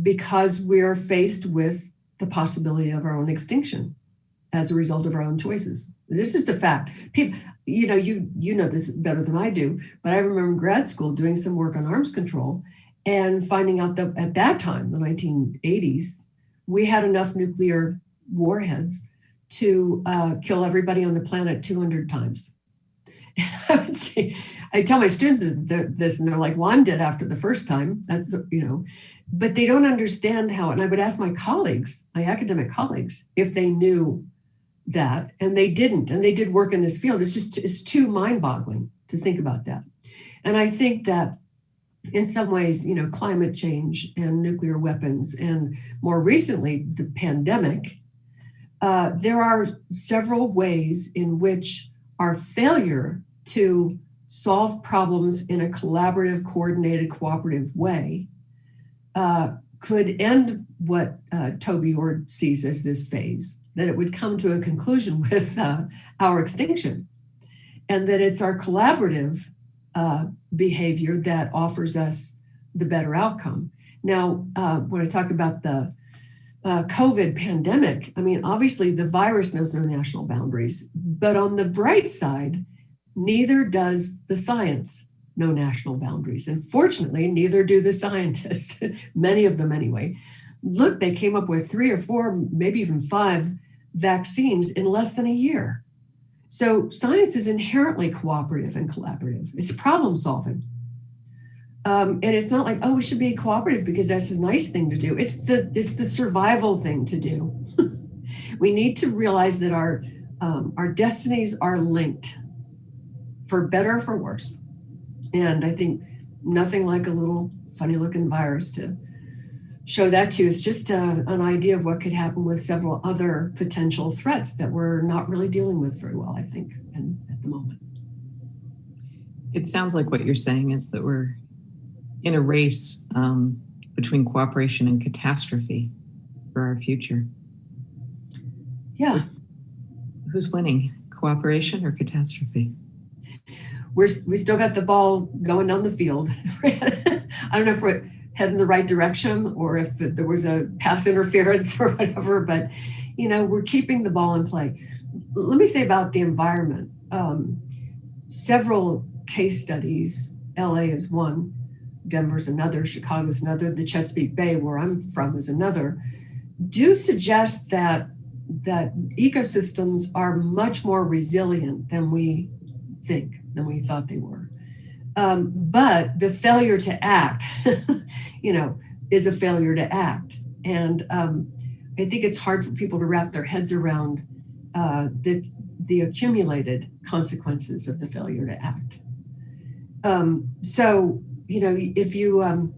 Because we're faced with the possibility of our own extinction as a result of our own choices. This is the fact. People, you know this better than I do, but I remember in grad school doing some work on arms control and finding out that at that time, the 1980s, we had enough nuclear warheads to kill everybody on the planet 200 times. And I would say, I tell my students this, and they're like, well, I'm dead after the first time. That's, but they don't understand how, and I would ask my colleagues, my academic colleagues, if they knew that, and they didn't, and they did work in this field. It's too mind-boggling to think about that. And I think that in some ways, climate change and nuclear weapons, and more recently, the pandemic, there are several ways in which our failure to solve problems in a collaborative, coordinated, cooperative way could end what Toby Ord sees as this phase, that it would come to a conclusion with our extinction, and that it's our collaborative behavior that offers us the better outcome. Now, when I talk about the COVID pandemic, I mean, obviously the virus knows no national boundaries, but on the bright side, neither does the science know national boundaries. And fortunately, neither do the scientists, many of them anyway. Look, they came up with 3 or 4, maybe even 5 vaccines in less than a year. So science is inherently cooperative and collaborative. It's problem solving. And it's not like, oh, we should be cooperative because that's a nice thing to do. It's the survival thing to do. We need to realize that our destinies are linked, for better or for worse. And I think nothing like a little funny looking virus to show that to you. It's just an idea of what could happen with several other potential threats that we're not really dealing with very well, I think, and at the moment. It sounds like what you're saying is that we're in a race between cooperation and catastrophe for our future. Yeah. Who's winning, cooperation or catastrophe? We still got the ball going down the field. I don't know if we're heading the right direction or if there was a pass interference or whatever, but we're keeping the ball in play. Let me say about the environment. Several case studies, LA is one, Denver's another, Chicago's another, the Chesapeake Bay, where I'm from, is another, do suggest that ecosystems are much more resilient than we think, than we thought they were. But the failure to act, is a failure to act. And I think it's hard for people to wrap their heads around the accumulated consequences of the failure to act. So, if you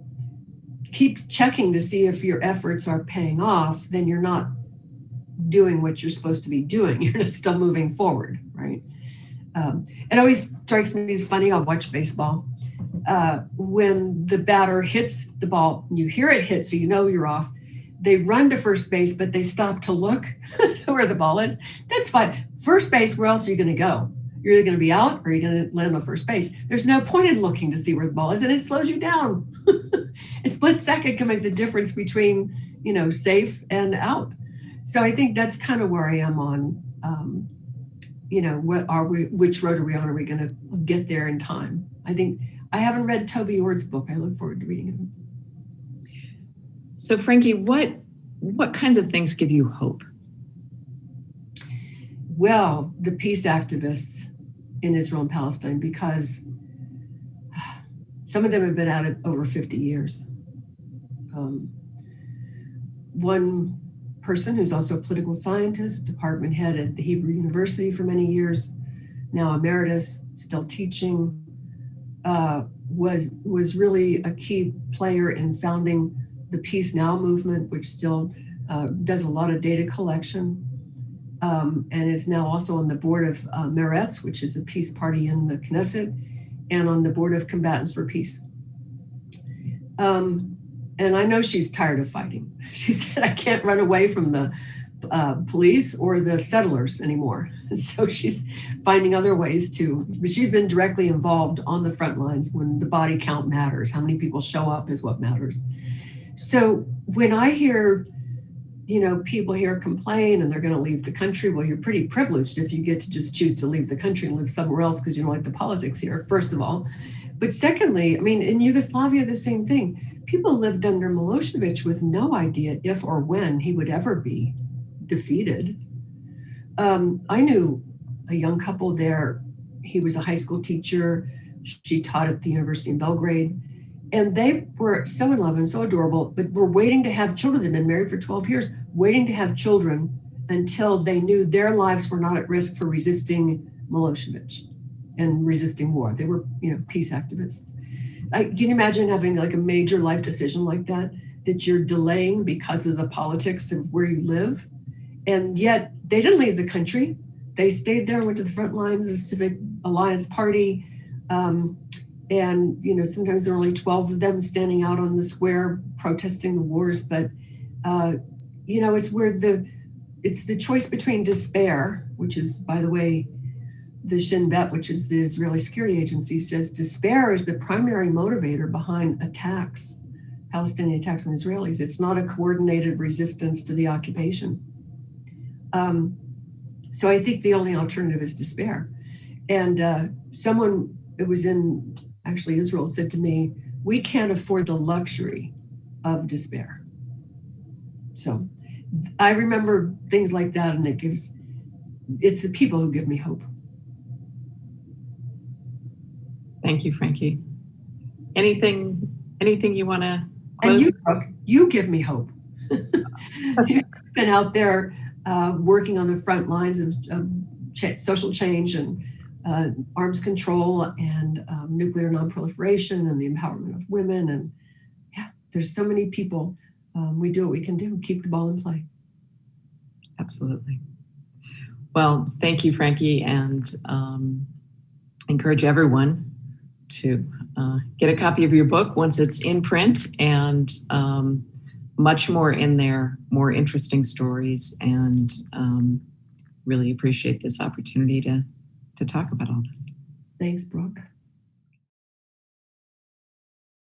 keep checking to see if your efforts are paying off, then you're not doing what you're supposed to be doing. You're not still moving forward, right? It always strikes me as funny. I'll watch baseball. When the batter hits the ball, you hear it hit, so you're off. They run to first base, but they stop to look to where the ball is. That's fine. First base, where else are you going to go? You're either going to be out or you're going to land on first base. There's no point in looking to see where the ball is, and it slows you down. A split second can make the difference between, safe and out. So I think that's kind of where I am on, which road are we on? Are we going to get there in time? I think I haven't read Toby Ord's book. I look forward to reading it. So Franke, what kinds of things give you hope? Well, the peace activists in Israel and Palestine, because some of them have been at it over 50 years. One person who's also a political scientist, department head at the Hebrew University for many years, now emeritus, still teaching, was really a key player in founding the Peace Now movement, which still does a lot of data collection, and is now also on the board of Meretz, which is a peace party in the Knesset. and on the Board of Combatants for Peace. And I know she's tired of fighting. She said, I can't run away from the police or the settlers anymore. So she's finding other ways but she's been directly involved on the front lines when the body count matters. How many people show up is what matters. So when I hear, people here complain and they're going to leave the country, well, you're pretty privileged if you get to just choose to leave the country and live somewhere else because you don't like the politics here, first of all. But secondly, in Yugoslavia, the same thing. People lived under Milosevic with no idea if or when he would ever be defeated. I knew a young couple there. He was a high school teacher. She taught at the University in Belgrade. And they were so in love and so adorable, but were waiting to have children. They'd been married for 12 years, waiting to have children until they knew their lives were not at risk for resisting Milosevic and resisting war. They were, peace activists. Can you imagine having like a major life decision like that you're delaying because of the politics of where you live? And yet they didn't leave the country. They stayed there, went to the front lines of the Civic Alliance Party. And, sometimes there are only 12 of them standing out on the square protesting the wars. But, it's where it's the choice between despair, which is, by the way, the Shin Bet, which is the Israeli security agency, says despair is the primary motivator behind attacks, Palestinian attacks on Israelis. It's not a coordinated resistance to the occupation. So I think the only alternative is despair. And someone that was in actually Israel said to me, we can't afford the luxury of despair. So I remember things like that, and it's the people who give me hope. Thank you, Franke. Anything you want to close? And you give me hope. You've been out there working on the front lines of social change and arms control and nuclear nonproliferation and the empowerment of women. And there's so many people. We do what we can do, keep the ball in play. Absolutely. Well, thank you, Franke, and encourage everyone to get a copy of your book once it's in print, and much more in there, more interesting stories, and really appreciate this opportunity to talk about all this. Thanks, Brooke.